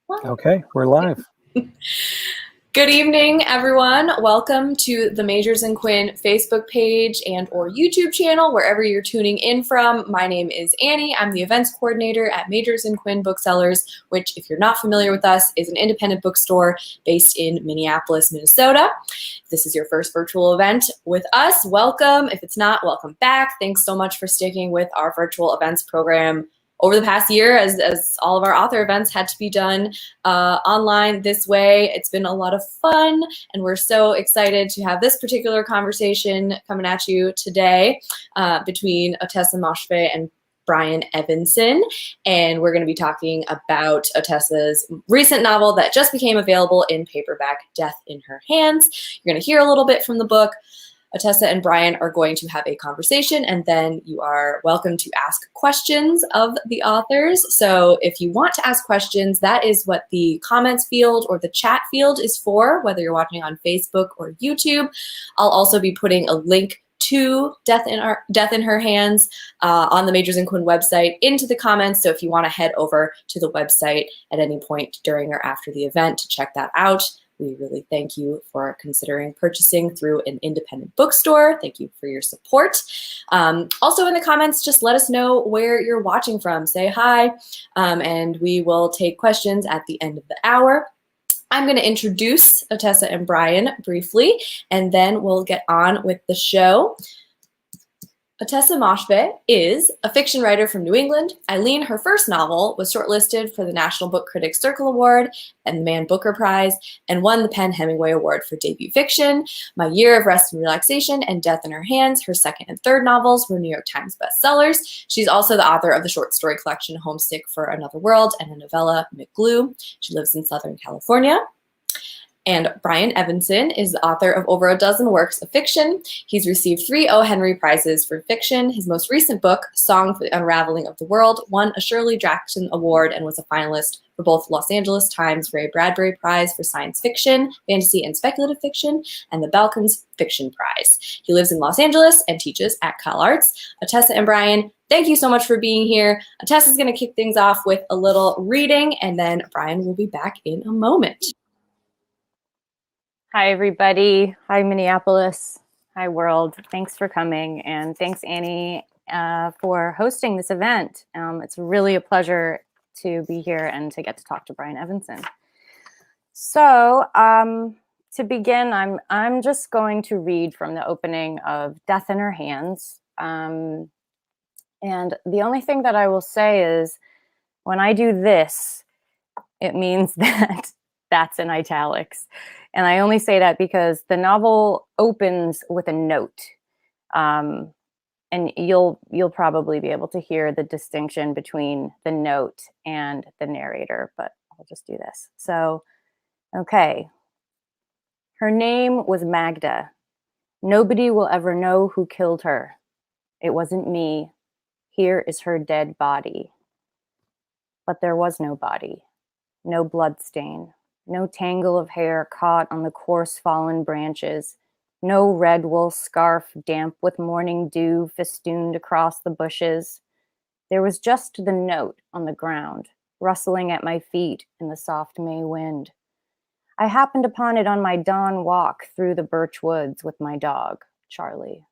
Okay, we're live. Good evening, everyone. Welcome to the Majors and Quinn Facebook page and or YouTube channel, wherever you're tuning in from. My name is Annie. I'm the events coordinator at Majors and Quinn Booksellers, which, if you're not familiar with us, is an independent bookstore based in Minneapolis, Minnesota. If this is your first virtual event with us, welcome. If it's not, welcome back. Thanks so much for sticking with our virtual events program over the past year, as all of our author events had to be done online this way. It's been a lot of fun, and we're so excited to have this particular conversation coming at you today between Ottessa Moshfegh and Brian Evenson, and we're going to be talking about Ottessa's recent novel that just became available in paperback, Death in Her Hands. You're going to hear a little bit from the book. Ottessa and Brian are going to have a conversation, and then you are welcome to ask questions of the authors. So if you want to ask questions, that is what the comments field or the chat field is for, whether you're watching on Facebook or YouTube. I'll also be putting a link to Death in Her Hands on the Majors and Quinn website into the comments. So if you want to head over to the website at any point during or after the event to check that out, we really thank you for considering purchasing through an independent bookstore. Thank you for your support. Also in the comments, just let us know where you're watching from. Say hi, and we will take questions at the end of the hour. I'm going to introduce Ottessa and Brian briefly, and then we'll get on with the show. Ottessa Moshfegh is a fiction writer from New England. Eileen, her first novel, was shortlisted for the National Book Critics Circle Award and the Man Booker Prize, and won the PEN Hemingway Award for debut fiction. My Year of Rest and Relaxation and Death in Her Hands, her second and third novels, were New York Times bestsellers. She's also the author of the short story collection Homesick for Another World and a novella, McGlue. She lives in Southern California. And Brian Evenson is the author of over a dozen works of fiction. He's received 3 O. Henry Prizes for fiction. His most recent book, Song for the Unraveling of the World, won a Shirley Jackson Award and was a finalist for both Los Angeles Times Ray Bradbury Prize for Science Fiction, Fantasy, and Speculative Fiction, and the Balkans Fiction Prize. He lives in Los Angeles and teaches at CalArts. Ottessa and Brian, thank you so much for being here. Ottessa's going to kick things off with a little reading, and then Brian will be back in a moment. Hi, everybody. Hi, Minneapolis. Hi, world. Thanks for coming. And thanks, Annie, for hosting this event. It's really a pleasure to be here and to get to talk to Brian Evenson. So to begin, I'm just going to read from the opening of Death in Her Hands. And the only thing that I will say is when I do this, it means that that's in italics. And I only say that because the novel opens with a note. And you'll probably be able to hear the distinction between the note and the narrator, but I'll just do this. So, okay. Her name was Magda. Nobody will ever know who killed her. It wasn't me. Here is her dead body. But there was no body, no blood stain. No tangle of hair caught on the coarse fallen branches, no red wool scarf damp with morning dew festooned across the bushes. There was just the note on the ground, rustling at my feet in the soft May wind. I happened upon it on my dawn walk through the birch woods with my dog, Charlie.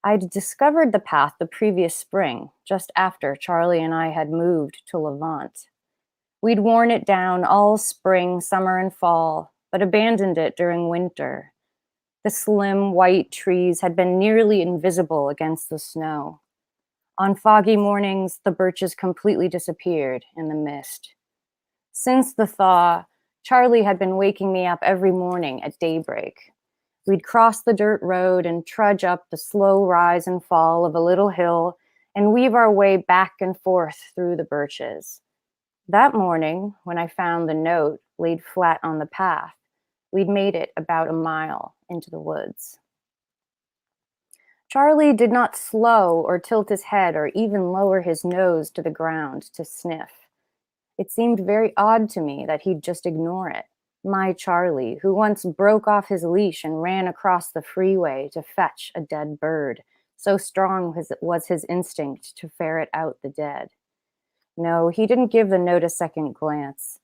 I'd discovered the path the previous spring, just after Charlie and I had moved to Levant. We'd worn it down all spring, summer, and fall, but abandoned it during winter. The slim, white trees had been nearly invisible against the snow. On foggy mornings, the birches completely disappeared in the mist. Since the thaw, Charlie had been waking me up every morning at daybreak. We'd cross the dirt road and trudge up the slow rise and fall of a little hill and weave our way back and forth through the birches. That morning, when I found the note laid flat on the path, we'd made it about a mile into the woods. Charlie did not slow or tilt his head or even lower his nose to the ground to sniff. It seemed very odd to me that he'd just ignore it. My Charlie, who once broke off his leash and ran across the freeway to fetch a dead bird, so strong was his instinct to ferret out the dead. No, he didn't give the note a second glance.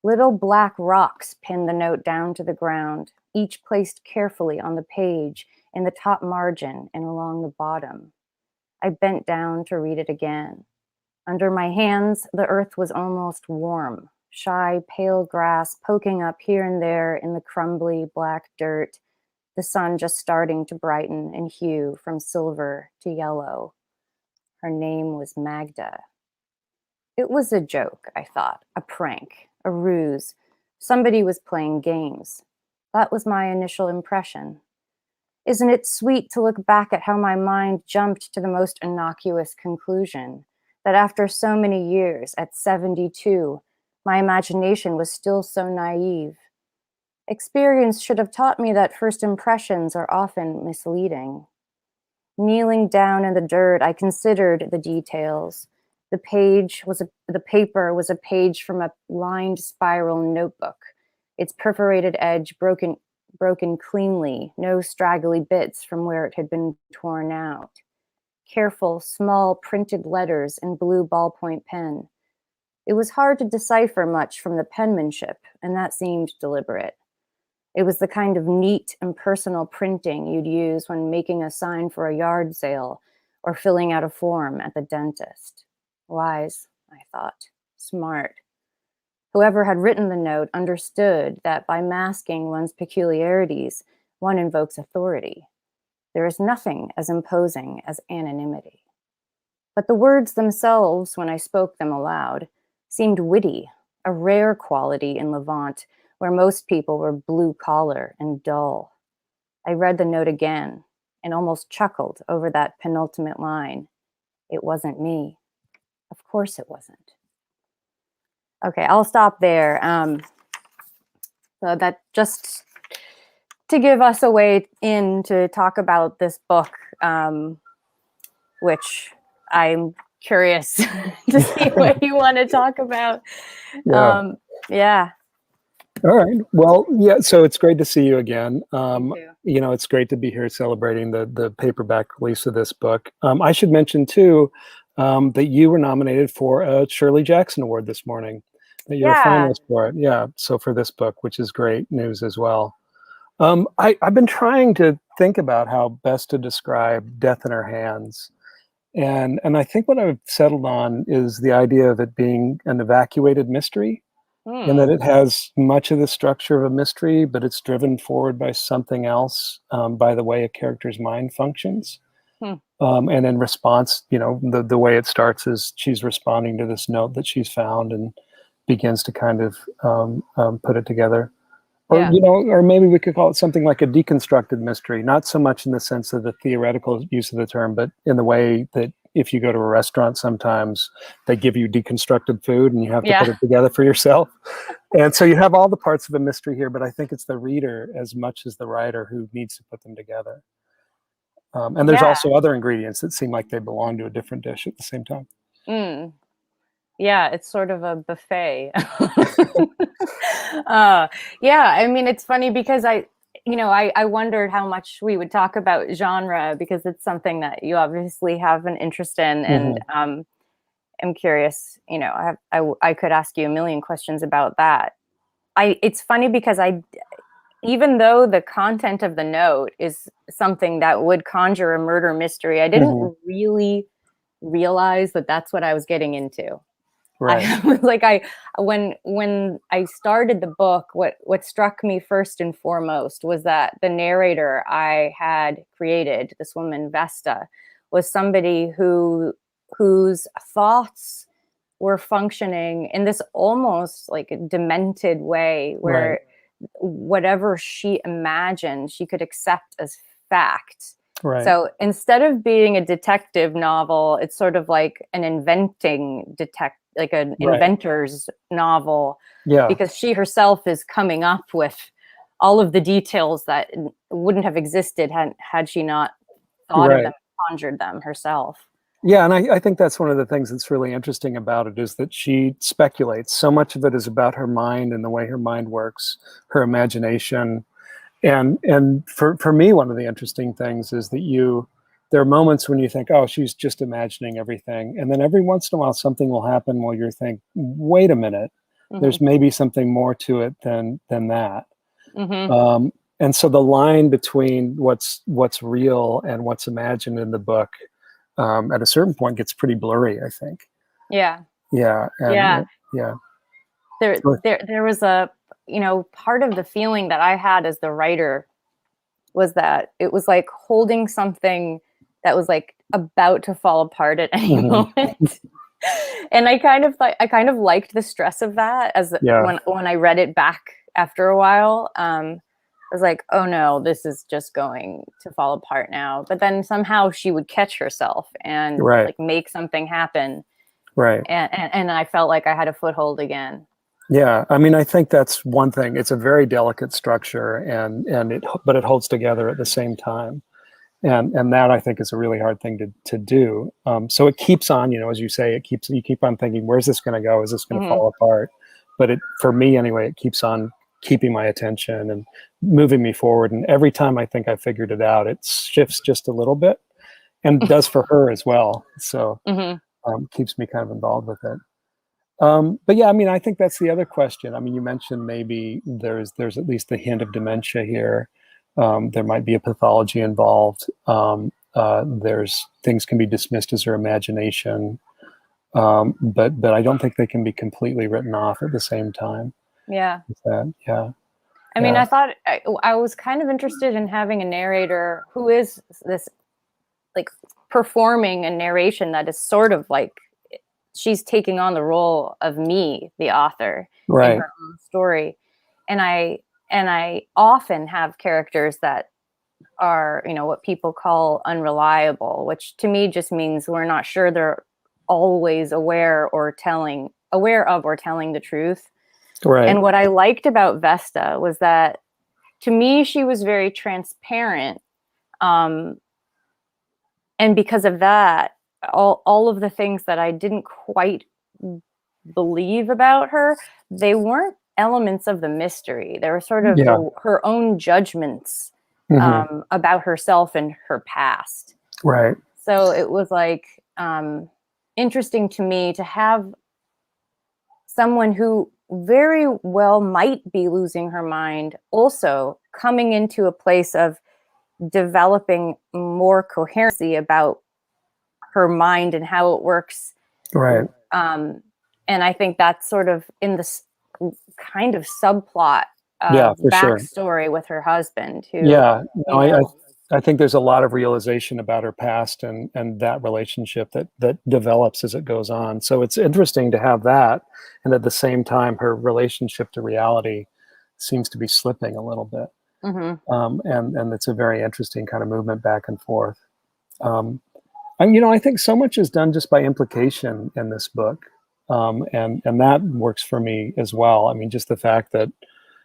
Little black rocks pinned the note down to the ground, each placed carefully on the page, in the top margin and along the bottom. I bent down to read it again. Under my hands, the earth was almost warm, shy, pale grass poking up here and there in the crumbly black dirt, the sun just starting to brighten in hue from silver to yellow. Her name was Magda. It was a joke, I thought, a prank, a ruse. Somebody was playing games. That was my initial impression. Isn't it sweet to look back at how my mind jumped to the most innocuous conclusion, that after so many years, at 72, my imagination was still so naive? Experience should have taught me that first impressions are often misleading. Kneeling down in the dirt, I considered the details. The paper was a page from a lined spiral notebook, its perforated edge broken cleanly, no straggly bits from where it had been torn out. Careful, small printed letters in blue ballpoint pen. It was hard to decipher much from the penmanship, and that seemed deliberate. It was the kind of neat, impersonal printing you'd use when making a sign for a yard sale or filling out a form at the dentist. Wise, I thought. Smart. Whoever had written the note understood that by masking one's peculiarities, one invokes authority. There is nothing as imposing as anonymity. But the words themselves, when I spoke them aloud, seemed witty, a rare quality in Levant, where most people were blue-collar and dull. I read the note again and almost chuckled over that penultimate line. It wasn't me. Of course it wasn't. Okay, I'll stop there. So that just to give us a way in to talk about this book, which I'm curious to see what you want to talk about. Yeah. All right. Well, yeah. So it's great to see you again. You too. It's great to be here celebrating the paperback release of this book. I should mention too that you were nominated for a Shirley Jackson Award this morning. That you're a finalist for it. Yeah. So for this book, which is great news as well. I've been trying to think about how best to describe Death in Her Hands. And I think what I've settled on is the idea of it being an evacuated mystery. In that it has much of the structure of a mystery, but it's driven forward by something else, by the way a character's mind functions. And in response, the way it starts is she's responding to this note that she's found and begins to kind of put it together. Or, or maybe we could call it something like a deconstructed mystery, not so much in the sense of the theoretical use of the term, but in the way that if you go to a restaurant, sometimes they give you deconstructed food and you have to put it together for yourself. And so you have all the parts of a mystery here, but I think it's the reader as much as the writer who needs to put them together. And there's also other ingredients that seem like they belong to a different dish at the same time. Yeah, it's sort of a buffet. I mean, it's funny because I wondered how much we would talk about genre because it's something that you obviously have an interest in, and I'm curious. I could ask you a million questions about that. It's funny because even though the content of the note is something that would conjure a murder mystery, I didn't really realize that that's what I was getting into. Right. I was like, when I started the book, what struck me first and foremost was that the narrator I had created, this woman Vesta, was somebody whose thoughts were functioning in this almost like a demented way, where whatever she imagined, she could accept as fact. Right. So instead of being a detective novel, it's sort of like an inventor's novel, because she herself is coming up with all of the details that wouldn't have existed had she not thought of them, conjured them herself. Yeah, and I think that's one of the things that's really interesting about it is that she speculates. So much of it is about her mind and the way her mind works, her imagination. And for me, one of the interesting things is that there are moments when you think, oh, she's just imagining everything. And then every once in a while, something will happen where you think, wait a minute, there's maybe something more to it than that. Mm-hmm. And so the line between what's real and what's imagined in the book, at a certain point, gets pretty blurry, I think. Yeah. Yeah. And, Yeah. yeah. There was a, part of the feeling that I had as the writer was that it was like holding something that was like about to fall apart at any moment. And I kind of liked the stress of that when I read it back after a while. I was like, oh no, this is just going to fall apart now. But then somehow she would catch herself and like make something happen. Right. And I felt like I had a foothold again. Yeah, I mean, I think that's one thing. It's a very delicate structure, but it holds together at the same time, and that I think is a really hard thing to do. So it keeps on, as you say, you keep on thinking, where's this going to go? Is this going to fall apart? But for me anyway, it keeps on keeping my attention and moving me forward. And every time I think I figured it out, it shifts just a little bit, and does for her as well. So keeps me kind of involved with it. But yeah, I mean, I think that's the other question. I mean, you mentioned maybe there's at least the hint of dementia here. There might be a pathology involved. There's things can be dismissed as her imagination, but I don't think they can be completely written off at the same time. Yeah. I mean, I thought I was kind of interested in having a narrator who is this like performing a narration that is sort of like she's taking on the role of me, the author, in her own story. And I often have characters that are, what people call unreliable, which to me just means we're not sure they're always aware of or telling the truth. Right. And what I liked about Vesta was that to me, she was very transparent. And because of that, all of the things that I didn't quite believe about her, they weren't elements of the mystery. They were sort of her own judgments about herself and her past. Right. So it was like interesting to me to have someone who very well might be losing her mind also coming into a place of developing more coherency about her mind and how it works. Right. And I think that's sort of in this kind of subplot backstory with her husband. I think there's a lot of realization about her past and that relationship that develops as it goes on. So it's interesting to have that. And at the same time, her relationship to reality seems to be slipping a little bit. And it's a very interesting kind of movement back and forth. And, I think so much is done just by implication in this book. And that works for me as well. I mean, just the fact that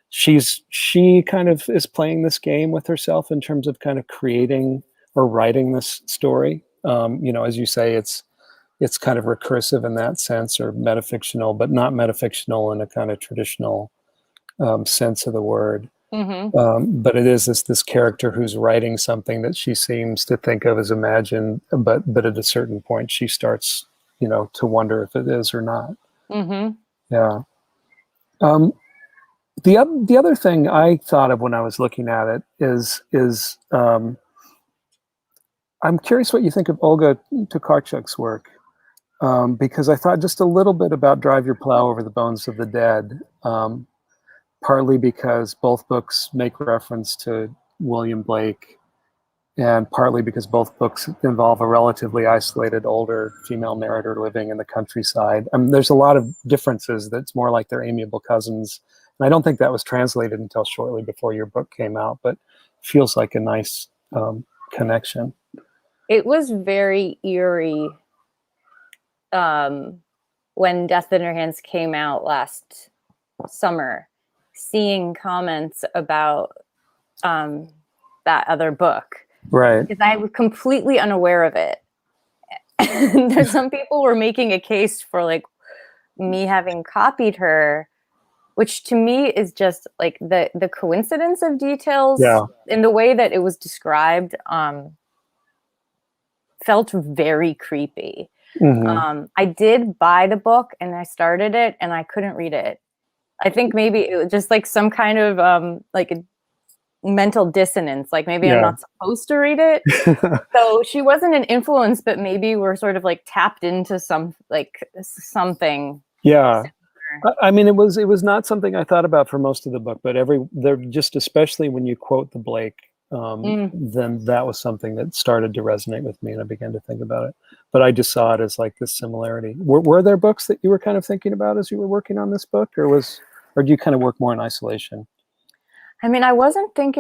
she kind of is playing this game with herself in terms of kind of creating or writing this story. As you say, it's kind of recursive in that sense, or metafictional, but not metafictional in a kind of traditional sense of the word. But it is this character who's writing something that she seems to think of as imagined, but at a certain point she starts, to wonder if it is or not. Yeah. The other thing I thought of when I was looking at it is I'm curious what you think of Olga Tokarczuk's work, because I thought just a little bit about Drive Your Plow Over the Bones of the Dead. Partly because both books make reference to William Blake, and partly because both books involve a relatively isolated older female narrator living in the countryside. There's a lot of differences that's more like they're amiable cousins. And I don't think that was translated until shortly before your book came out, but feels like a nice connection. It was very eerie when Death in Her Hands came out last summer, seeing comments about that other book. Right. Because I was completely unaware of it. And there's some people were making a case for like me having copied her, which to me is just like the coincidence of details in the way that it was described felt very creepy. I did buy the book and I started it and I couldn't read it. I think maybe it was just like some kind of like a mental dissonance. Like maybe I'm not supposed to read it. So she wasn't an influence, but maybe we're sort of like tapped into something. Yeah. I mean, it was not something I thought about for most of the book, but just especially when you quote the Blake, then that was something that started to resonate with me, and I began to think about it. But I just saw it as like this similarity. Were there books that you were kind of thinking about as you were working on this book, or do you kind of work more in isolation? I mean, I don't think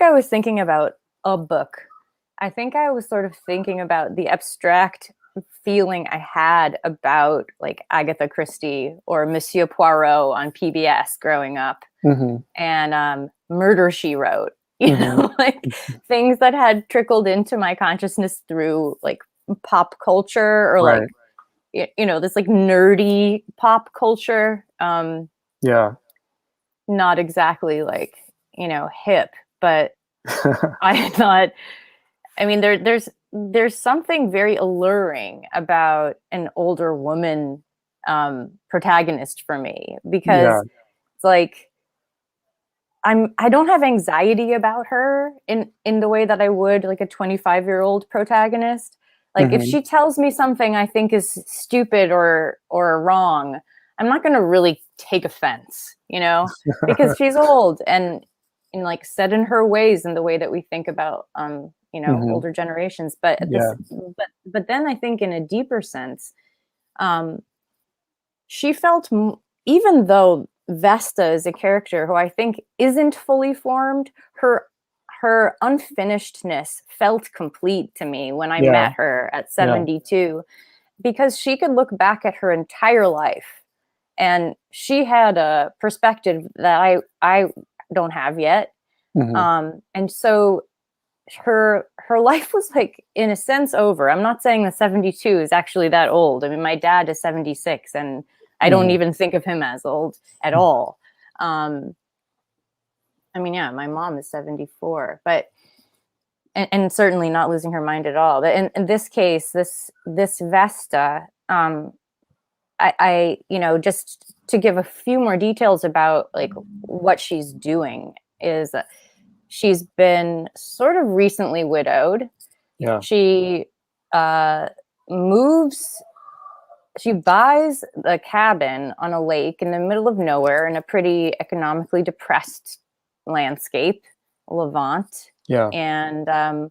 I was thinking about a book. I think I was sort of thinking about the abstract feeling I had about like Agatha Christie or Monsieur Poirot on PBS growing up, and Murder, She Wrote, you know, like things that had trickled into my consciousness through like pop culture or like, you know, this like nerdy pop culture. Not exactly like, you know, hip, but I thought, I mean, there's something very alluring about an older woman protagonist for me, because it's like I don't have anxiety about her in the way that I would like a 25-year-old protagonist. Like if she tells me something I think is stupid or wrong, I'm not going to really take offense, you know, because she's old and like set in her ways in the way that we think about you know, older generations. But but then I think in a deeper sense, she felt, even though Vesta is a character who I think isn't fully formed, her unfinishedness felt complete to me when I met her at 72, because she could look back at her entire life and she had a perspective that I don't have yet. And so her life was like, in a sense, over. I'm not saying that 72 is actually that old. I mean, my dad is 76 and I don't even think of him as old at all. I mean, yeah, my mom is 74, but and certainly not losing her mind at all. But in this case, this Vesta, I you know, just to give a few more details about like what she's doing, is she's been sort of recently widowed. She she buys a cabin on a lake in the middle of nowhere in a pretty economically depressed landscape, Levant. And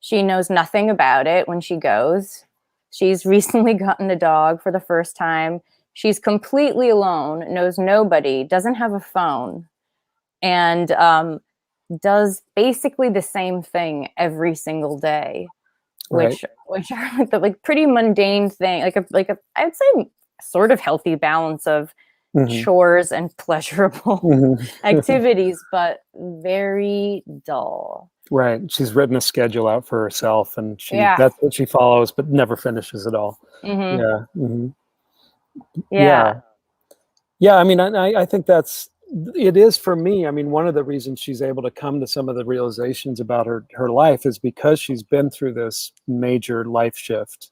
she knows nothing about it when she goes. She's recently gotten a dog for the first time. She's completely alone, knows nobody, doesn't have a phone, and does basically the same thing every single day, which are like the like pretty mundane thing, like a I would say sort of healthy balance of chores and pleasurable activities, but very dull. Right. She's written a schedule out for herself, and that's what she follows, but never finishes it all. Yeah. I mean, I think it is for me. I mean, one of the reasons she's able to come to some of the realizations about her life is because she's been through this major life shift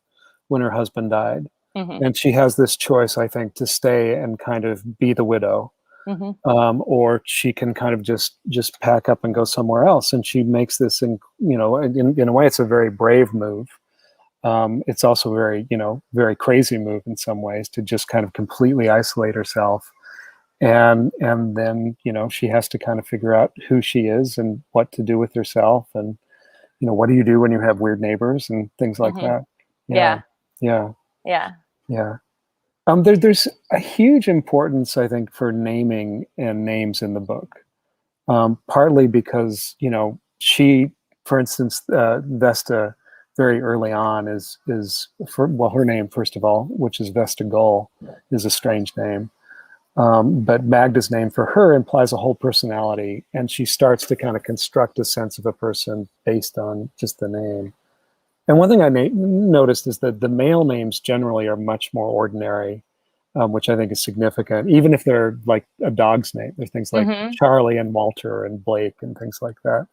when her husband died. And she has this choice, I think, to stay and kind of be the widow. Or she can kind of just pack up and go somewhere else. And she makes this, in a way, it's a very brave move. It's also a very, very crazy move in some ways, to just kind of completely isolate herself. And then, she has to kind of figure out who she is and what to do with herself. And, what do you do when you have weird neighbors and things like that? There's a huge importance, I think, for naming and names in the book. Partly because, she, for instance, Vesta, very early on is her name, first of all, which is Vesta Gull, is a strange name. But Magda's name for her implies a whole personality, and she starts to kind of construct a sense of a person based on just the name. And one thing I noticed is that the male names generally are much more ordinary, which I think is significant, even if they're like a dog's name. There's things like Charlie and Walter and Blake and things like that,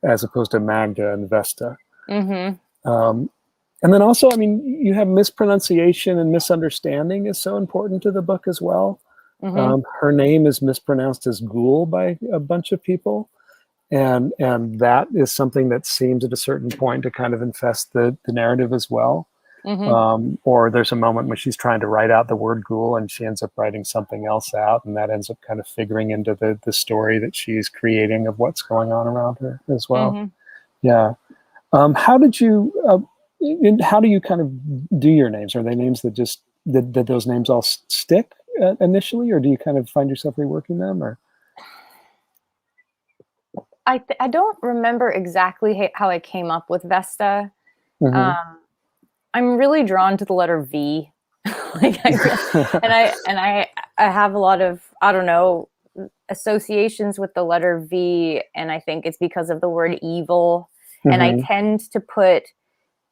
as opposed to Magda and Vesta. And then also, I mean, you have mispronunciation and misunderstanding is so important to the book as well. Her name is mispronounced as Ghoul by a bunch of people. And that is something that seems at a certain point to kind of infest the narrative as well. Or there's a moment when she's trying to write out the word ghoul and she ends up writing something else out, and that ends up kind of figuring into the story that she's creating of what's going on around her as well. Yeah. How do you kind of do your names? Are they names that just did those names all stick initially, or do you kind of find yourself reworking them? Or I don't remember exactly how I came up with Vesta. I'm really drawn to the letter V. I have a lot of, I don't know, associations with the letter V, and I think it's because of the word evil. And I tend to put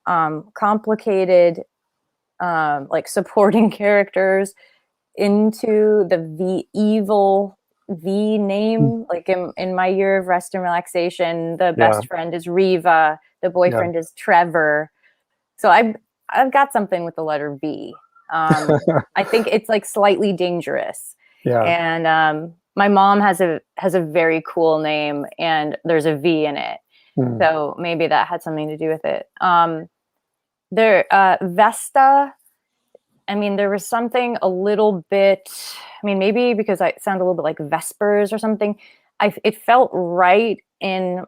complicated like supporting characters into the evil V name. Like in my year of rest and relaxation, the best friend is Riva, the boyfriend is Trevor. So I've got something with the letter V. I think it's like slightly dangerous. And my mom has a very cool name, and there's a V in it. So maybe that had something to do with it. Vesta, I mean, there was something a little bit, I mean, maybe because I sound a little bit like Vespers or something. It felt right in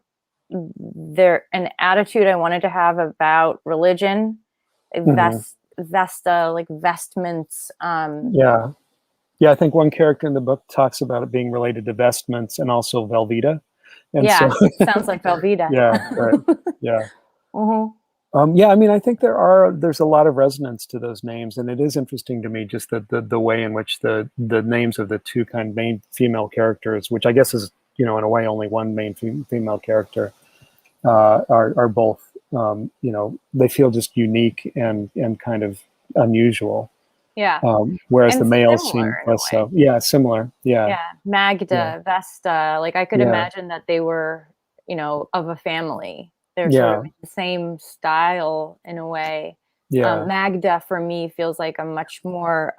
an attitude I wanted to have about religion. Vesta, like vestments. Yeah, I think one character in the book talks about it being related to vestments and also Velveeta. And sounds like Velveeta. Yeah. I mean, I think there's a lot of resonance to those names, and it is interesting to me just the way in which the names of the two kind of main female characters, which I guess is, in a way only one main female character, are both, they feel just unique and kind of unusual. Whereas the males seem less so. Yeah, similar. Yeah. Magda, Vesta, like I could imagine that they were, of a family. They're sort of the same style in a way. Magda for me feels like a much more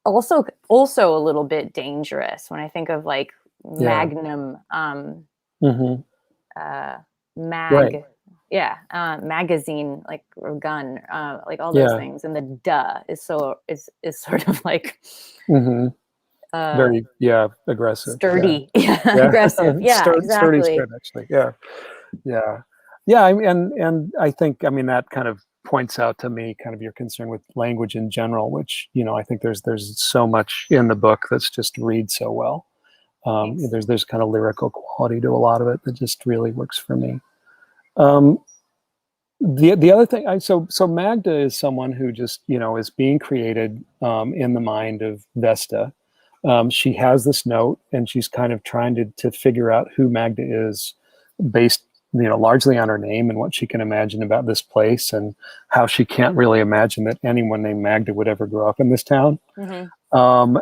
also a little bit dangerous when I think of like Magnum, magazine, like, or gun, like all those things. And the duh is sort of like very aggressive, sturdy, aggressive, exactly. Sturdy's good, actually. And I think, I mean, that kind of points out to me kind of your concern with language in general, which I think there's so much in the book that's just read so well. There's kind of lyrical quality to a lot of it that just really works for me. The other thing, so Magda is someone who just is being created in the mind of Vesta. She has this note, and she's kind of trying to figure out who Magda is based largely on her name and what she can imagine about this place, and how she can't really imagine that anyone named Magda would ever grow up in this town. So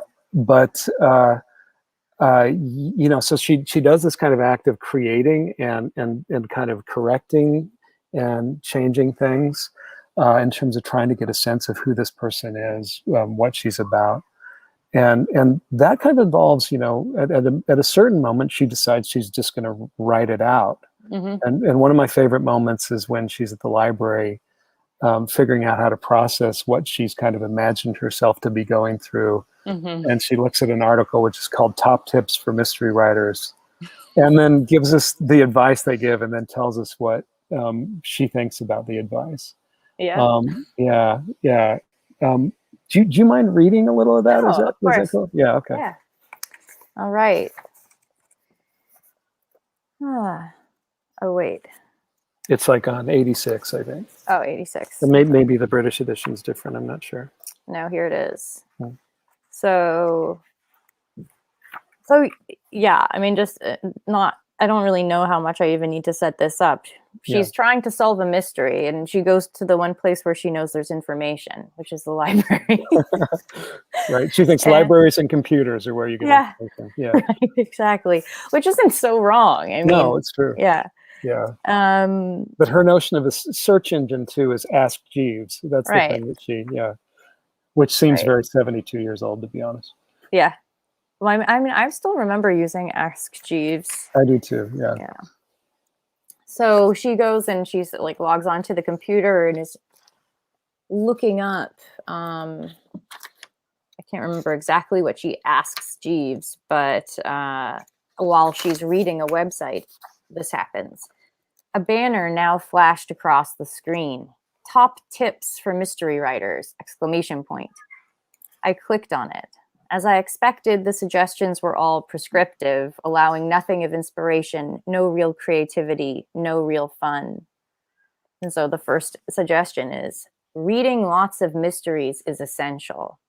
she does this kind of act of creating and kind of correcting and changing things in terms of trying to get a sense of who this person is, what she's about. And that kind of involves, at a certain moment, she decides she's just going to write it out. And one of my favorite moments is when she's at the library, figuring out how to process what she's kind of imagined herself to be going through. And she looks at an article which is called Top Tips for Mystery Writers, and then gives us the advice they give, and then tells us what she thinks about the advice. Do you mind reading a little of that? Is that cool? Yeah. Okay. Yeah. All right. Oh, wait. It's like on 86, I think. Oh, 86. Maybe the British edition is different. I'm not sure. No, here it is. So yeah, I mean, just I don't really know how much I even need to set this up. She's trying to solve a mystery, and she goes to the one place where she knows there's information, which is the library. Right. She thinks libraries and computers are where you get information. Yeah. Right, exactly. Which isn't so wrong. I mean, no, it's true. Yeah. But her notion of a search engine too is Ask Jeeves. That's the thing that she. Which seems Right. very 72 years old, to be honest. Yeah. Well, I mean, I still remember using Ask Jeeves. I do too, yeah. Yeah. So she goes and she's like logs onto the computer and is looking up. I can't remember exactly what she asks Jeeves, but while she's reading a website, this happens. A banner now flashed across the screen. Top tips for mystery writers! Exclamation point. I clicked on it. As I expected, the suggestions were all prescriptive, allowing nothing of inspiration, no real creativity, no real fun. And so the first suggestion is, reading lots of mysteries is essential.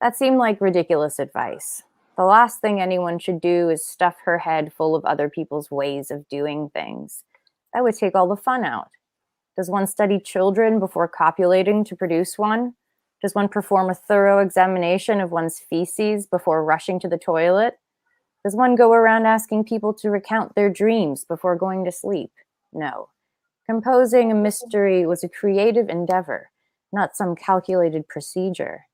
That seemed like ridiculous advice. The last thing anyone should do is stuff her head full of other people's ways of doing things. That would take all the fun out. Does one study children before copulating to produce one? Does one perform a thorough examination of one's feces before rushing to the toilet? Does one go around asking people to recount their dreams before going to sleep? No. Composing a mystery was a creative endeavor, not some calculated procedure.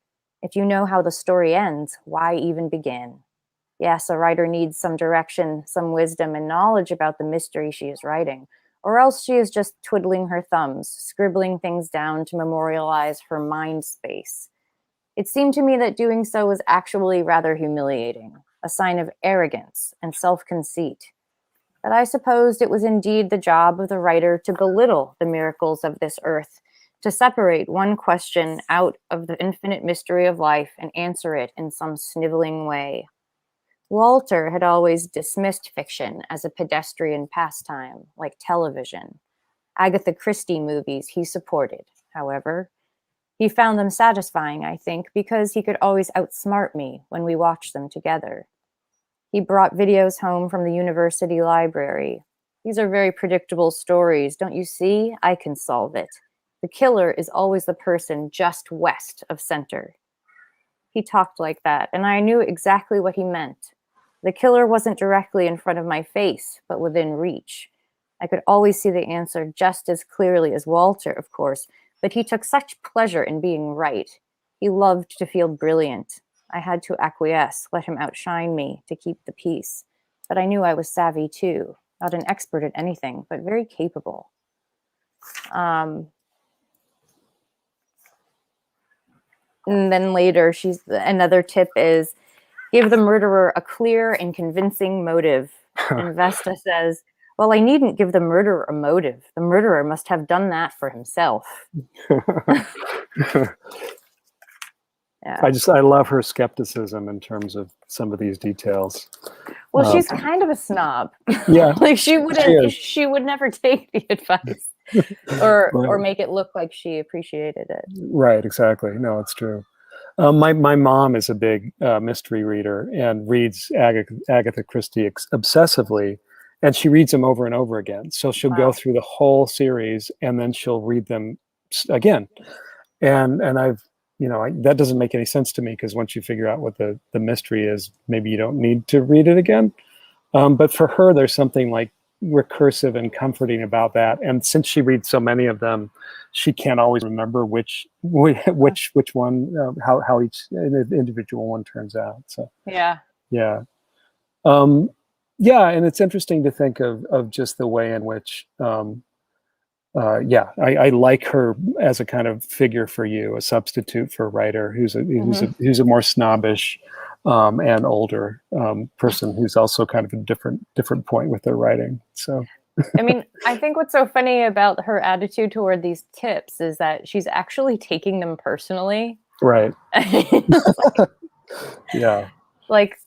If you know how the story ends, why even begin? Yes, a writer needs some direction, some wisdom, and knowledge about the mystery she is writing, or else she is just twiddling her thumbs, scribbling things down to memorialize her mind space. It seemed to me that doing so was actually rather humiliating, a sign of arrogance and self-conceit. But I supposed it was indeed the job of the writer to belittle the miracles of this earth, to separate one question out of the infinite mystery of life and answer it in some sniveling way. Walter had always dismissed fiction as a pedestrian pastime, like television. Agatha Christie movies he supported, however. He found them satisfying, I think, because he could always outsmart me when we watched them together. He brought videos home from the university library. These are very predictable stories, don't you see? I can solve it. The killer is always the person just west of center. He talked like that, and I knew exactly what he meant. The killer wasn't directly in front of my face, but within reach. I could always see the answer just as clearly as Walter, of course, but he took such pleasure in being right. He loved to feel brilliant. I had to acquiesce, let him outshine me to keep the peace. But I knew I was savvy too, not an expert at anything, but very capable. And then later, another tip is, give the murderer a clear and convincing motive. And Vesta says, well, I needn't give the murderer a motive. The murderer must have done that for himself. Yeah. I love her skepticism in terms of some of these details. Well, she's kind of a snob. Yeah. Like she would never take the advice or make it look like she appreciated it. Right, exactly. No, it's true. My mom is a big mystery reader and reads Agatha Christie obsessively, and she reads them over and over again. So she'll go through the whole series and then she'll read them again. And I've, that doesn't make any sense to me, because once you figure out what the mystery is, maybe you don't need to read it again. But for her, there's something like recursive and comforting about that. And since she reads so many of them, she can't always remember which one, how each individual one turns out. So yeah. And it's interesting to think of just the way in which I like her as a kind of figure for you, a substitute for a writer who's a more snobbish and older person who's also kind of a different point with their writing. So I mean, I think what's so funny about her attitude toward these tips is that she's actually taking them personally. Right. Yeah. Like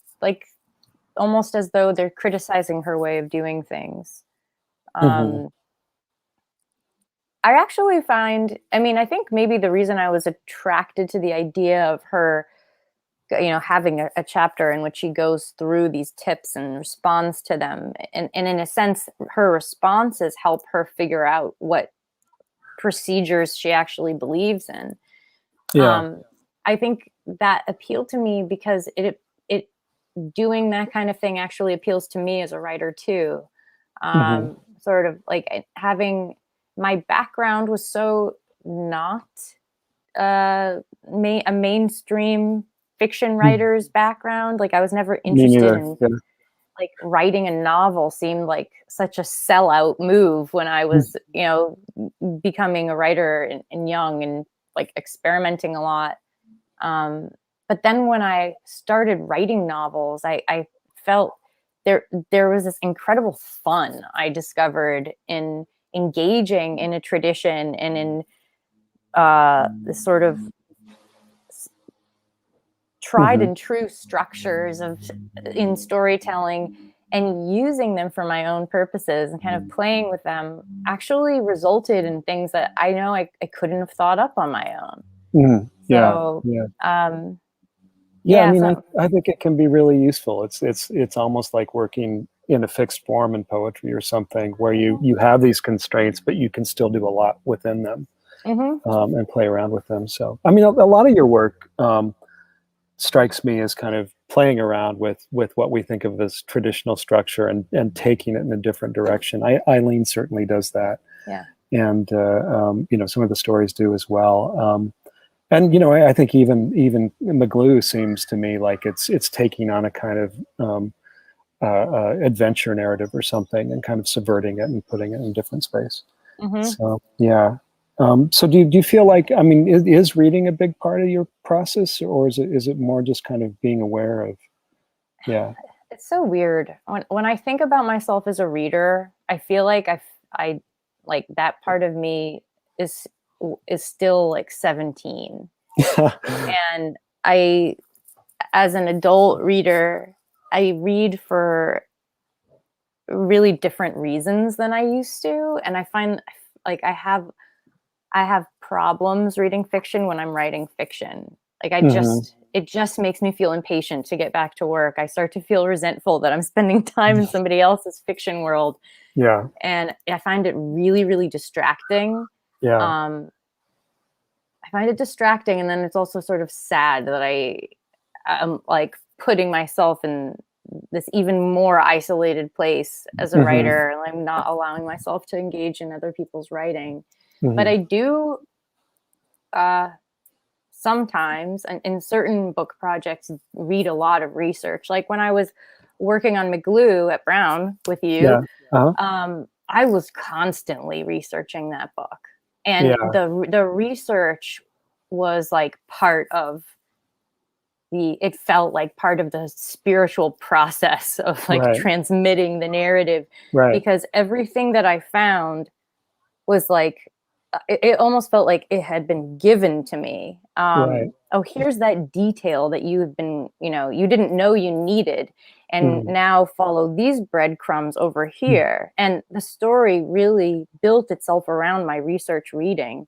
almost as though they're criticizing her way of doing things. I actually find, I think maybe the reason I was attracted to the idea of her, having a chapter in which she goes through these tips and responds to them. And in a sense, her responses help her figure out what procedures she actually believes in. Yeah. I think that appealed to me because it doing that kind of thing actually appeals to me as a writer too. Sort of like having my background was so not a mainstream fiction writer's background. Like I was never Me interested neither. in like writing a novel. Seemed like such a sellout move when I was, you know, becoming a writer and young and like experimenting a lot. But then when I started writing novels, I felt there was this incredible fun I discovered in engaging in a tradition and in this sort of tried and true structures in storytelling, and using them for my own purposes and kind of playing with them actually resulted in things that I know I couldn't have thought up on my own. So, I mean, so, I think it can be really useful. It's almost like working in a fixed form in poetry or something where you have these constraints, but you can still do a lot within them and play around with them. So, I mean, a lot of your work strikes me as kind of playing around with what we think of as traditional structure and taking it in a different direction. Eileen certainly does that. Yeah. And, you know, some of the stories do as well. And, you know, I think even McGlue seems to me like it's taking on a kind of adventure narrative or something and kind of subverting it and putting it in a different space. So, yeah. So do you feel like, I mean, is reading a big part of your process, or is it more just kind of being aware of, It's so weird. When I think about myself as a reader, I feel like I like that part of me is still like 17. And as an adult reader, I read for really different reasons than I used to. And I find like I have problems reading fiction when I'm writing fiction. Like it just makes me feel impatient to get back to work. I start to feel resentful that I'm spending time in somebody else's fiction world. Yeah. And I find it really, really distracting. Yeah. I find it distracting. And then it's also sort of sad that I'm like putting myself in this even more isolated place as a writer, and I'm not allowing myself to engage in other people's writing. But I do sometimes, and in certain book projects, read a lot of research. Like when I was working on McGlue at Brown with you, I was constantly researching that book. And the research was like part of it felt like part of the spiritual process of like transmitting the narrative, because everything that I found was like, it almost felt like it had been given to me. Oh, here's that detail that you've been, you didn't know you needed. And now follow these breadcrumbs over here. And the story really built itself around my research reading.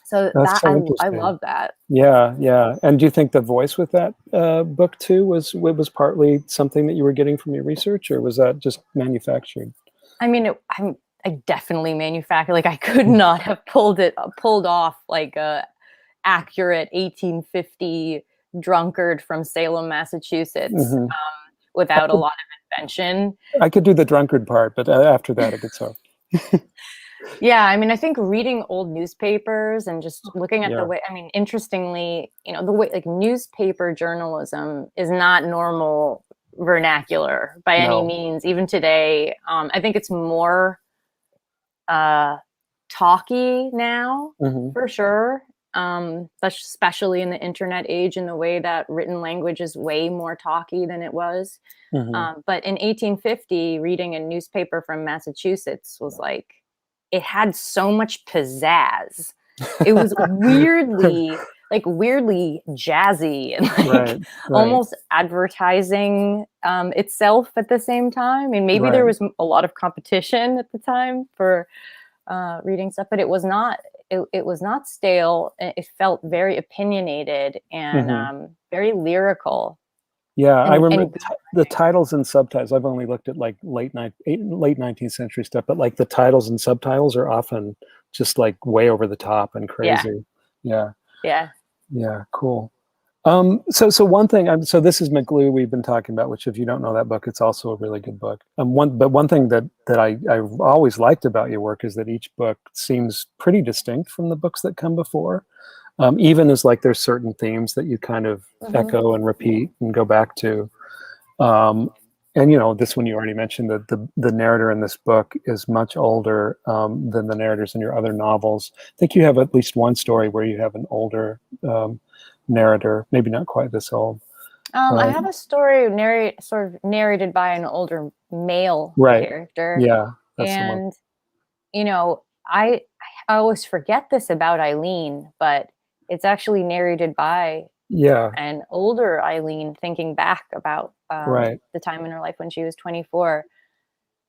So that's I love that. Yeah. And do you think the voice with that book too was partly something that you were getting from your research, or was that just manufactured? I mean, I definitely manufactured. Like I could not have pulled off like a accurate 1850 drunkard from Salem, Massachusetts, without a lot of invention. I could do the drunkard part, but after that, it gets hard. Yeah, I mean, I think reading old newspapers and just looking at the way, I mean, interestingly, the way like newspaper journalism is not normal vernacular by any means, even today. I think it's more talky now, for sure, especially in the internet age, in the way that written language is way more talky than it was. But in 1850, reading a newspaper from Massachusetts was like, it had so much pizzazz. It was weirdly jazzy and like almost advertising itself at the same time. I mean, maybe there was a lot of competition at the time for reading stuff, but it was not. It was not stale. It felt very opinionated and very lyrical. Yeah, I remember the titles and subtitles. I've only looked at like late 19th century stuff, but like the titles and subtitles are often just like way over the top and crazy. Yeah. Cool. So one thing, so this is McGlue we've been talking about, which if you don't know that book, it's also a really good book. One thing that I've always liked about your work is that each book seems pretty distinct from the books that come before. even as like there's certain themes that you kind of echo and repeat and go back to. And this one you already mentioned, that the narrator in this book is much older than the narrators in your other novels. I think you have at least one story where you have an older narrator, maybe not quite this old. I have a story narrated by an older male character. Yeah, that's and I always forget this about Eileen, but it's actually narrated by an older Eileen, thinking back about the time in her life when she was 24.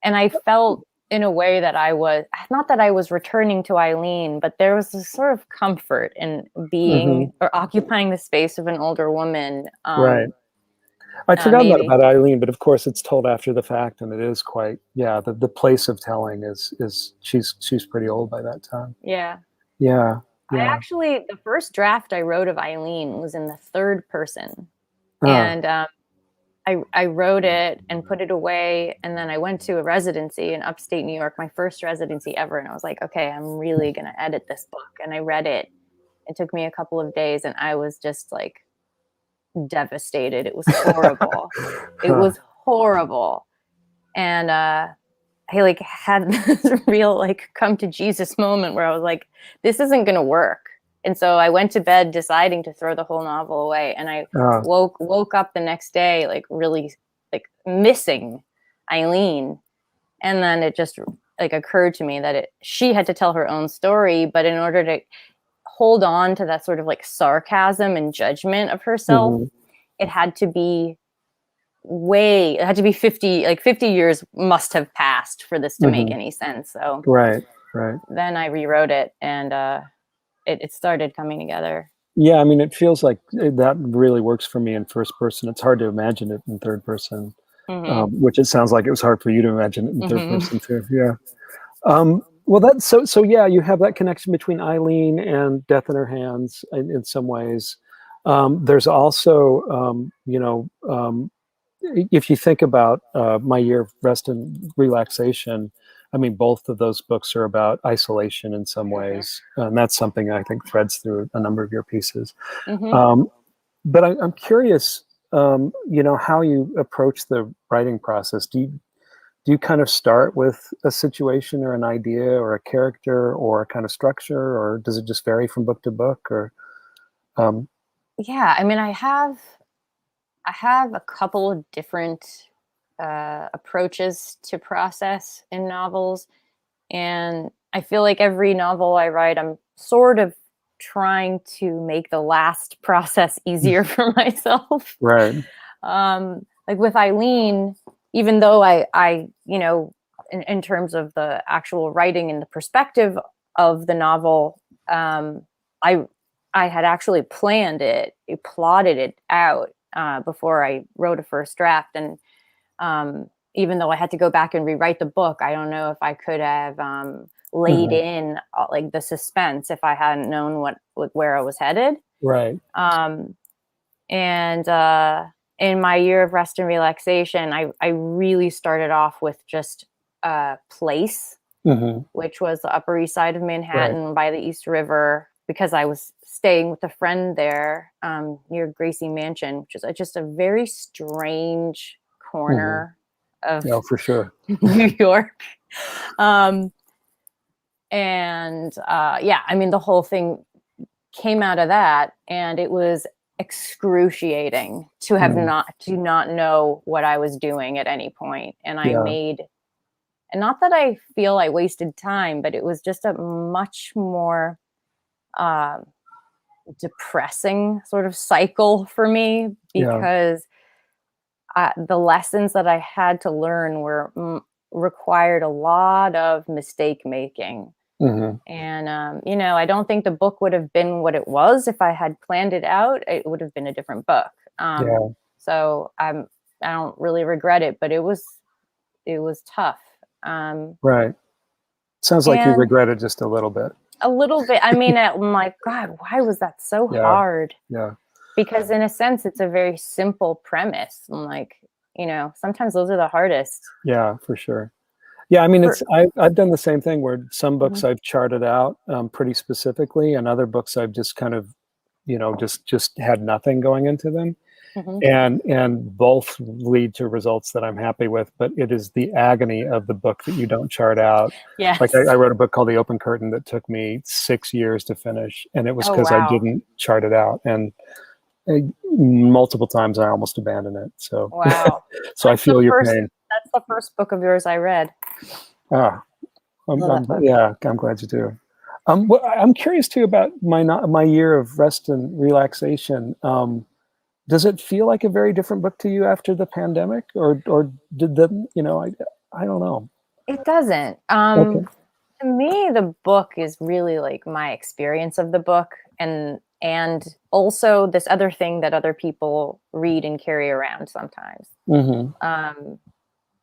And I felt in a way that I was, not that I was returning to Eileen, but there was this sort of comfort in being or occupying the space of an older woman. I'd forgotten that about Eileen, but of course it's told after the fact, and it is quite, the place of telling is she's pretty old by that time. Yeah. I actually, the first draft I wrote of Eileen was in the third person. And I wrote it and put it away, and then I went to a residency in upstate New York, my first residency ever, and I was like, okay, I'm really going to edit this book. And I read it. It took me a couple of days, and I was just like devastated. It was horrible. It was horrible. And I like had this real like come to Jesus moment where I was like, this isn't going to work. And so I went to bed deciding to throw the whole novel away. And I woke up the next day, like really like missing Eileen. And then it just like occurred to me that she had to tell her own story, but in order to hold on to that sort of like sarcasm and judgment of herself, it had to be 50 years must have passed for this to make any sense. So then I rewrote it, and it started coming together. Yeah, I mean, it feels like that really works for me in first person. It's hard to imagine it in third person, which it sounds like it was hard for you to imagine it in third person too. Yeah. Well, that's so. Yeah, you have that connection between Eileen and Death in Her Hands in some ways. There's also, if you think about My Year of Rest and Relaxation, I mean, both of those books are about isolation in some ways, and that's something I think threads through a number of your pieces. But I'm curious, how you approach the writing process. Do you kind of start with a situation or an idea or a character or a kind of structure, or does it just vary from book to book? Or yeah, I mean, I have a couple of different approaches to process in novels, and I feel like every novel I write, I'm sort of trying to make the last process easier for myself. Right. Like with Eileen, even though I in terms of the actual writing and the perspective of the novel, I had actually planned it, plotted it out before I wrote a first draft. And even though I had to go back and rewrite the book, I don't know if I could have laid in like the suspense if I hadn't known where I was headed. Right. And in My Year of Rest and Relaxation, I really started off with just place, which was the Upper East Side of Manhattan by the East River, because I was staying with a friend there near Gracie Mansion, which is just a very strange corner of for sure. New York. I mean, the whole thing came out of that, and it was excruciating to have not know what I was doing at any point. And I made, and not that I feel I wasted time, but it was just a much more depressing sort of cycle for me, because the lessons that I had to learn required a lot of mistake making. And, I don't think the book would have been what it was if I had planned it out. It would have been a different book. So I don't really regret it, but it was tough. Right. Sounds like you regret it just a little bit. A little bit. I mean, I'm like, God, why was that so hard? Yeah. Because in a sense, it's a very simple premise. I'm like, sometimes those are the hardest. Yeah, for sure. Yeah, I mean, For, I've done the same thing where some books Mhm. I've charted out pretty specifically, and other books I've just kind of, just had nothing going into them, Mhm. and both lead to results that I'm happy with. But it is the agony of the book that you don't chart out. Like I Yes. wrote a book called The Open Curtain that took me 6 years to finish, and it was Oh, because I wow. didn't chart it out, and multiple times I almost abandoned it. So, Wow. so I feel your pain. That's the first book of yours I read. Ah, Love that book. yeah, I'm glad you do. I'm curious too about my year of rest and relaxation. Does it feel like a very different book to you after the pandemic, or did I don't know. It doesn't. Okay. To me, the book is really like my experience of the book, and also this other thing that other people read and carry around sometimes. Mm-hmm.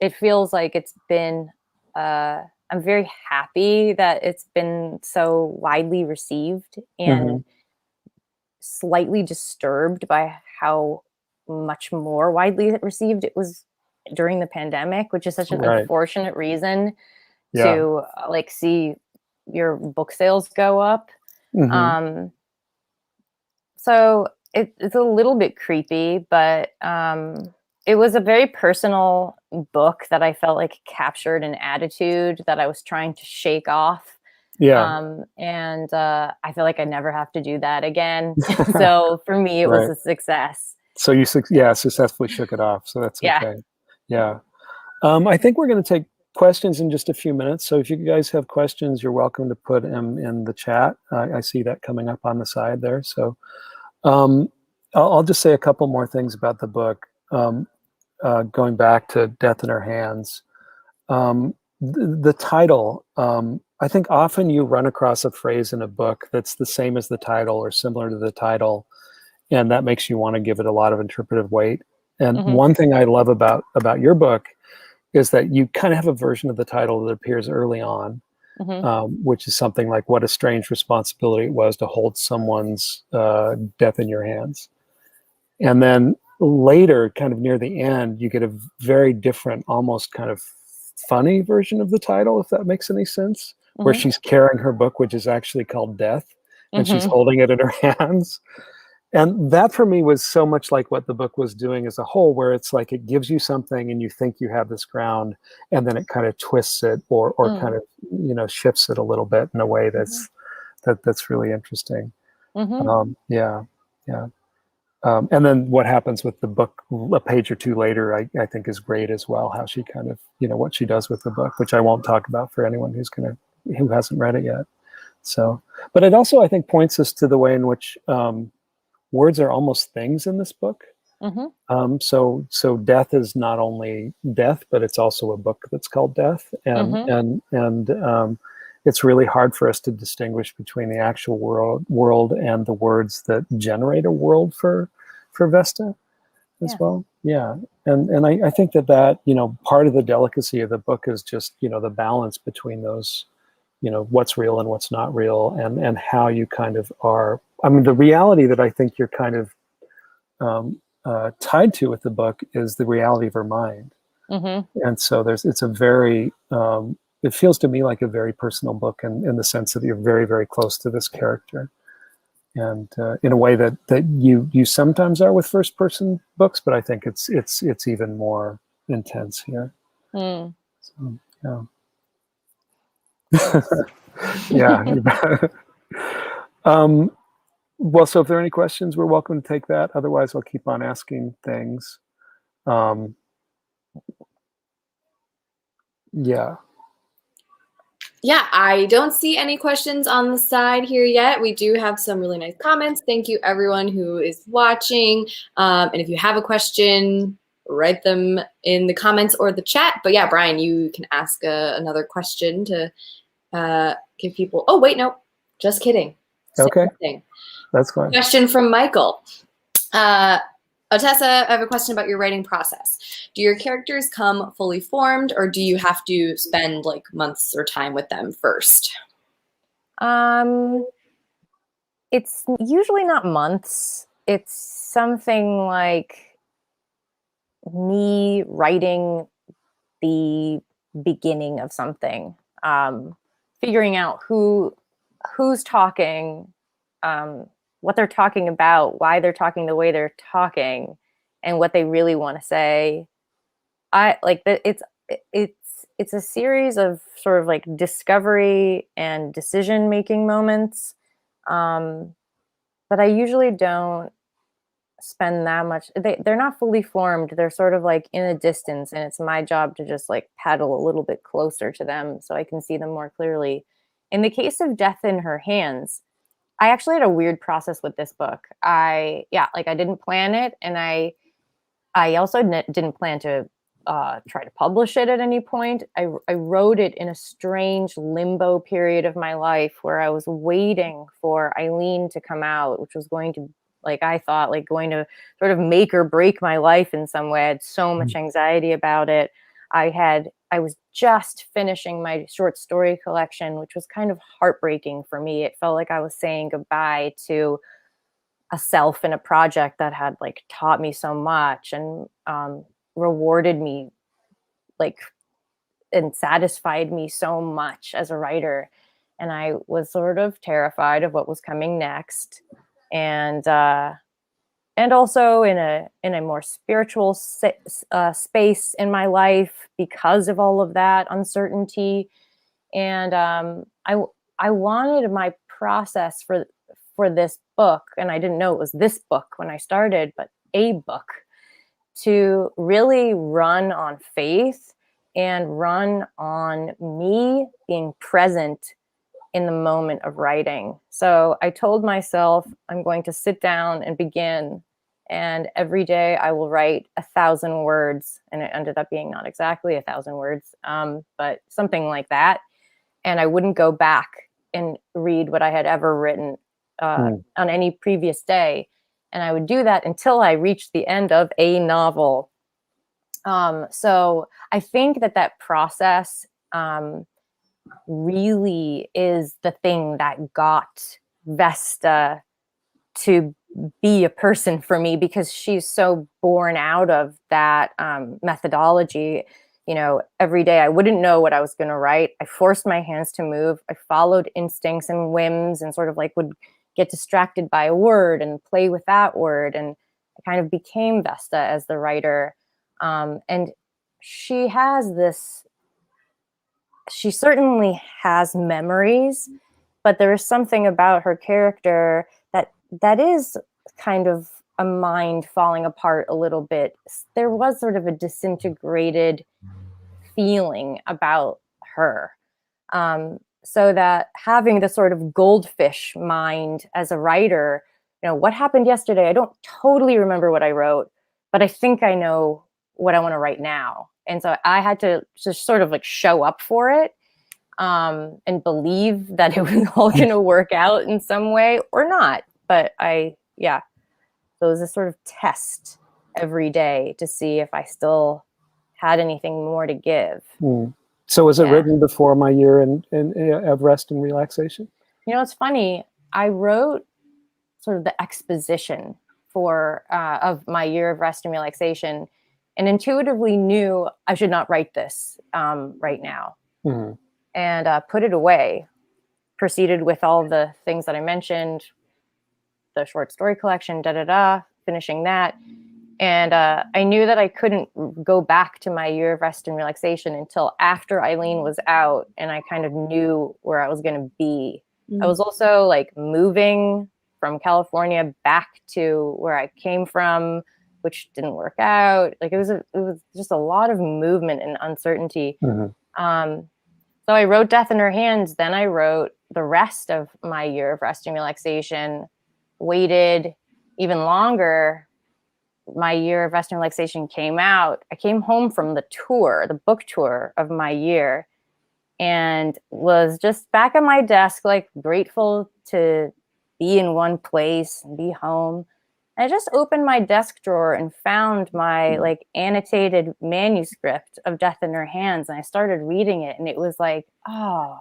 It feels like it's been. I'm very happy that it's been so widely received, Mm-hmm. and slightly disturbed by how much more widely received it was during the pandemic, which is such an Right. unfortunate reason Yeah. to like see your book sales go up. Mm-hmm. Um, so it's a little bit creepy, but it was a very personal book that I felt like captured an attitude that I was trying to shake off. Yeah. And I feel like I never have to do that again. So for me, it was Right. a success. So you successfully shook it off. So that's Yeah. okay. Yeah. I think we're going to take questions in just a few minutes. So if you guys have questions, you're welcome to put them in the chat. I see that coming up on the side there. So um, I'll just say a couple more things about the book. Going back to Death in Her Hands. The title, I think often you run across a phrase in a book that's the same as the title or similar to the title, and that makes you want to give it a lot of interpretive weight. And Hmm. one thing I love about your book is that you kind of have a version of the title that appears early on, Hmm. which is something like "What a strange responsibility it was to hold someone's death in your hands," and then later, kind of near the end, you get a very different, almost kind of funny version of the title, if that makes any sense, where Hmm. she's carrying her book, which is actually called Death, and she's Hmm. holding it in her hands. And that for me was so much like what the book was doing as a whole, where it's like it gives you something and you think you have this ground, and then it kind of twists it or kind of shifts it a little bit in a way that's really interesting. Hmm. Yeah, yeah. And then what happens with the book a page or two later, I think is great as well. How she kind of, what she does with the book, which I won't talk about for anyone who hasn't read it yet. So, but it also, I think, points us to the way in which words are almost things in this book. Hmm. So death is not only death, but it's also a book that's called Death, and Hmm. it's really hard for us to distinguish between the actual world and the words that generate a world for Vesta as Yeah. well. Yeah, and I think that part of the delicacy of the book is just the balance between those, what's real and what's not real, and how you kind of are. I mean, the reality that I think you're kind of tied to with the book is the reality of her mind. Hmm. And so it's a very, it feels to me like a very personal book in the sense that you're very, very close to this character. And in a way that you sometimes are with first person books, but I think it's even more intense here. Mm. So, yeah. Thanks. Yeah. Well, so if there are any questions, we're welcome to take that. Otherwise, I'll keep on asking things. Um, yeah. Yeah, I don't see any questions on the side here yet. We do have some really nice comments. Thank you, everyone who is watching. And if you have a question, write them in the comments or the chat. But yeah, Brian, you can ask another question to give people. Oh, wait, no, just kidding. Okay. Same thing. That's fine. Question from Michael. Ottessa, I have a question about your writing process. Do your characters come fully formed, or do you have to spend like months or time with them first? It's usually not months. It's something like me writing the beginning of something, figuring out who's talking, what they're talking about, why they're talking the way they're talking, and what they really want to say. It's a series of sort of like discovery and decision making moments, but I usually don't spend that much. They're not fully formed. They're sort of like in a distance, and it's my job to just like paddle a little bit closer to them so I can see them more clearly. In the case of Death in Her Hands, I actually had a weird process with this book. I didn't plan it, and I also didn't plan to try to publish it at any point. I wrote it in a strange limbo period of my life where I was waiting for Eileen to come out, which was going to, like, I thought, like, going to sort of make or break my life in some way. I had so much anxiety about it. I was just finishing my short story collection, which was kind of heartbreaking for me. It felt like I was saying goodbye to a self in a project that had like taught me so much and rewarded me like and satisfied me so much as a writer. And I was sort of terrified of what was coming next. And also in a more spiritual space in my life because of all of that uncertainty. And I wanted my process for this book, and I didn't know it was this book when I started, but a book, to really run on faith and run on me being present in the moment of writing. So I told myself I'm going to sit down and begin, and every day I will write 1,000 words, and it ended up being not exactly 1,000 words, but something like that. And I wouldn't go back and read what I had ever written on any previous day. And I would do that until I reached the end of a novel. So I think that process really is the thing that got Vesta to be a person for me, because she's so born out of that methodology. You know, every day I wouldn't know what I was going to write. I forced my hands to move. I followed instincts and whims and sort of like would get distracted by a word and play with that word. And I kind of became Vesta as the writer. And she certainly has memories, but there is something about her character that is kind of a mind falling apart a little bit. There was sort of a disintegrated feeling about her. So that having the sort of goldfish mind as a writer, you know, what happened yesterday? I don't totally remember what I wrote, but I think I know what I want to write now. And so I had to just sort of like show up for it and believe that it was all going to work out in some way or not. But so it was a sort of test every day to see if I still had anything more to give. So was it written before my year of rest and relaxation? You know, it's funny. I wrote sort of the exposition of my year of rest and relaxation, and intuitively knew I should not write this right now, and put it away. Proceeded with all the things that I mentioned, the short story collection, finishing that. And I knew that I couldn't go back to my year of rest and relaxation until after Eileen was out, and I kind of knew where I was going to be. I was also like moving from California back to where I came from, which didn't work out. Like it was just a lot of movement and uncertainty. So I wrote Death in Her Hands. Then I wrote the rest of my year of rest and relaxation, waited even longer. My year of rest and relaxation came out. I came home from the book tour of my year, and was just back at my desk, like grateful to be in one place and be home. I just opened my desk drawer and found my like annotated manuscript of Death in Her Hands. And I started reading it, and it was like, oh,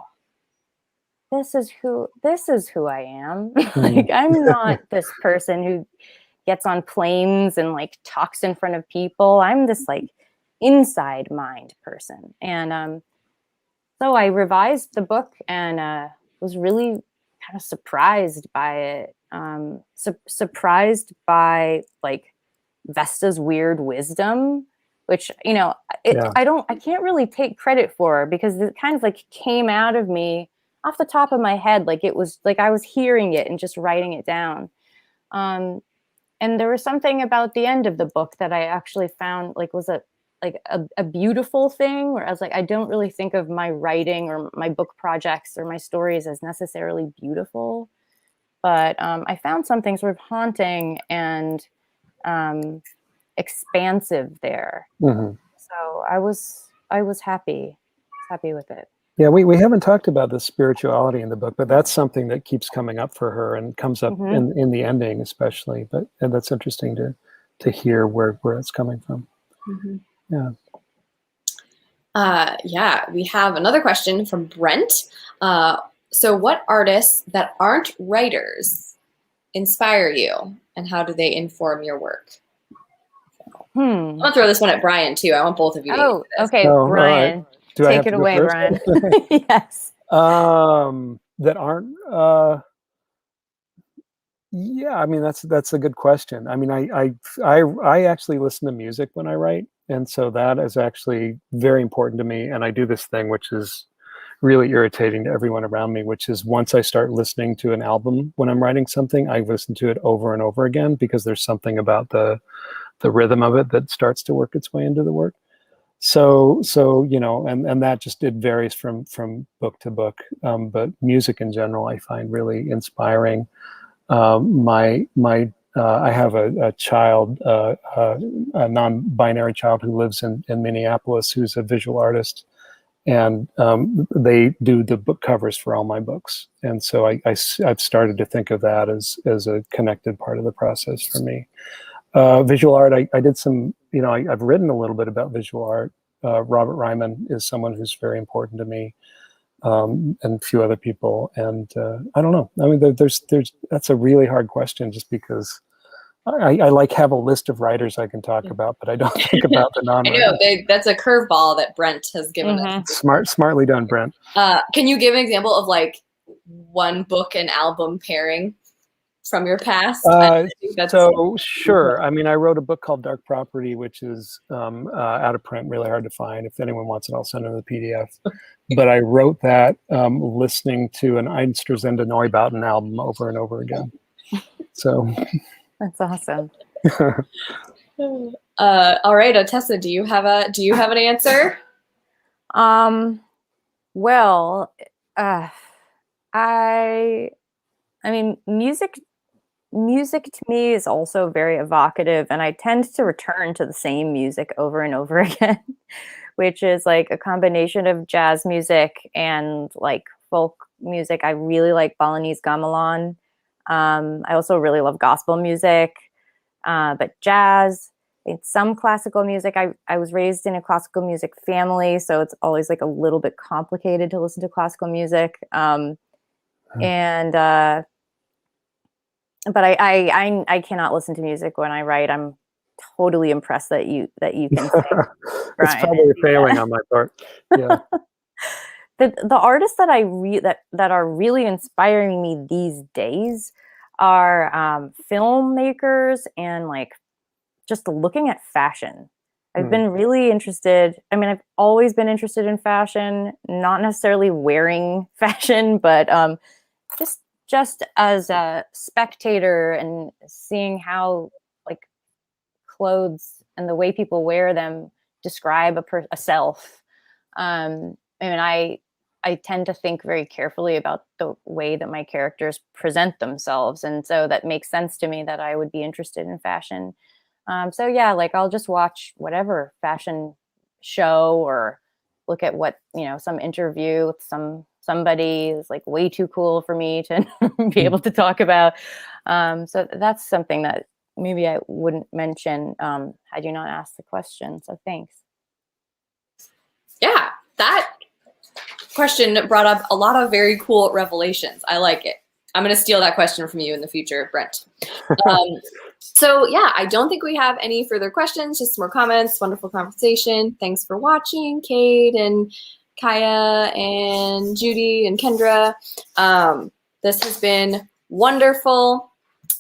this is who I am. Like, I'm not this person who gets on planes and like talks in front of people. I'm this like inside mind person. And so I revised the book and was really kind of surprised by it. Surprised by like Vesta's weird wisdom, which, you know, I can't really take credit for, because it kind of like came out of me off the top of my head. Like it was like I was hearing it and just writing it down. And there was something about the end of the book that I actually found like was a beautiful thing, where I was like, I don't really think of my writing or my book projects or my stories as necessarily beautiful, but I found something sort of haunting and expansive there. Mm-hmm. So I was happy with it. Yeah, we haven't talked about the spirituality in the book, but that's something that keeps coming up for her and comes up in the ending, especially. And that's interesting to hear where it's coming from. Mm-hmm. Yeah. We have another question from Brent. So what artists that aren't writers inspire you, and how do they inform your work? I'm gonna throw this one at Brian too. I want both of you to answer this. Okay, Brian. Right. Take it away, Brian. Yes. That aren't yeah, I mean that's a good question. I mean, I actually listen to music when I write, and so that is actually very important to me. And I do this thing which is really irritating to everyone around me, which is once I start listening to an album when I'm writing something, I listen to it over and over again, because there's something about the rhythm of it that starts to work its way into the work. So you know, and that just, it varies from book to book, but music in general I find really inspiring. I have a child, a non-binary child who lives in Minneapolis, who's a visual artist, and they do the book covers for all my books, and so I've started to think of that as a connected part of the process for me. Visual art, I did some, you know, I've written a little bit about visual art. Robert Ryman is someone who's very important to me, and a few other people. And I don't know. I mean, there's that's a really hard question, just because I like have a list of writers I can talk about, but I don't think about the non-writers. I know, that's a curveball that Brent has given us. Smartly done, Brent. Can you give an example of like one book and album pairing from your past? So sure. I mean, I wrote a book called Dark Property, which is out of print, really hard to find. If anyone wants it, I'll send them the PDF. But I wrote that listening to an Einstürzende Neubauten album over and over again. So that's awesome. All right, Ottessa, do you have an answer? Well, I mean, music to me is also very evocative, and I tend to return to the same music over and over again, which is like a combination of jazz music and like folk music. I really like Balinese gamelan. I also really love gospel music, but jazz, it's some classical music. I was raised in a classical music family, so it's always like a little bit complicated to listen to classical music. But I cannot listen to music when I write. I'm totally impressed that you can sing, It's probably a failing on my part. Yeah. The artists that that are really inspiring me these days are filmmakers, and like just looking at fashion. I've been really interested. I mean, I've always been interested in fashion, not necessarily wearing fashion, but just as a spectator and seeing how like clothes and the way people wear them describe a self. I mean, I tend to think very carefully about the way that my characters present themselves. And so that makes sense to me that I would be interested in fashion. So yeah, like I'll just watch whatever fashion show or look at what, some interview with somebody is like way too cool for me to be able to talk about. So that's something that maybe I wouldn't mention had you not asked the question. So thanks. Yeah, that question brought up a lot of very cool revelations. I like it. I'm going to steal that question from you in the future, Brent. So yeah, I don't think we have any further questions, just more comments. Wonderful conversation. Thanks for watching, Kate and Kaya and Judy and Kendra. This has been wonderful.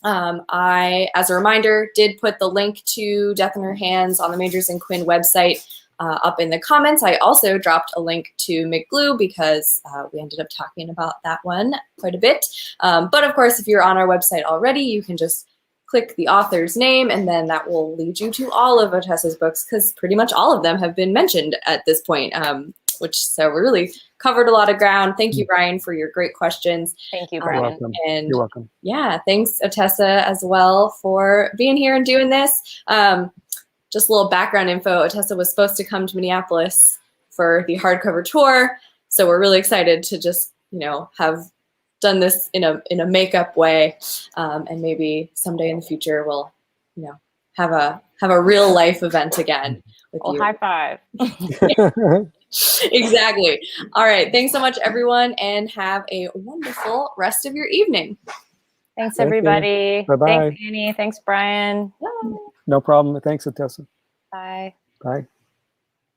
I, as a reminder, did put the link to Death in Her Hands on the Majors and Quinn website up in the comments. I also dropped a link to McGlue because we ended up talking about that one quite a bit. But of course, if you're on our website already, you can just click the author's name, and then that will lead you to all of Ottessa's books, because pretty much all of them have been mentioned at this point, so we really covered a lot of ground. Thank you, Brian, for your great questions. Thank you, Brian. You're welcome. And You're welcome. Yeah, thanks, Ottessa, as well, for being here and doing this. Just a little background info. Ottessa was supposed to come to Minneapolis for the hardcover tour, so we're really excited to just, have done this in a makeup way, and maybe someday in the future we'll, have a real life event again with you. High five. Exactly. All right. Thanks so much, everyone, and have a wonderful rest of your evening. Thanks, everybody. Bye-bye. Thanks, Annie. Thanks, Brian. Bye. No problem. Thanks, Ottessa. Bye. Bye.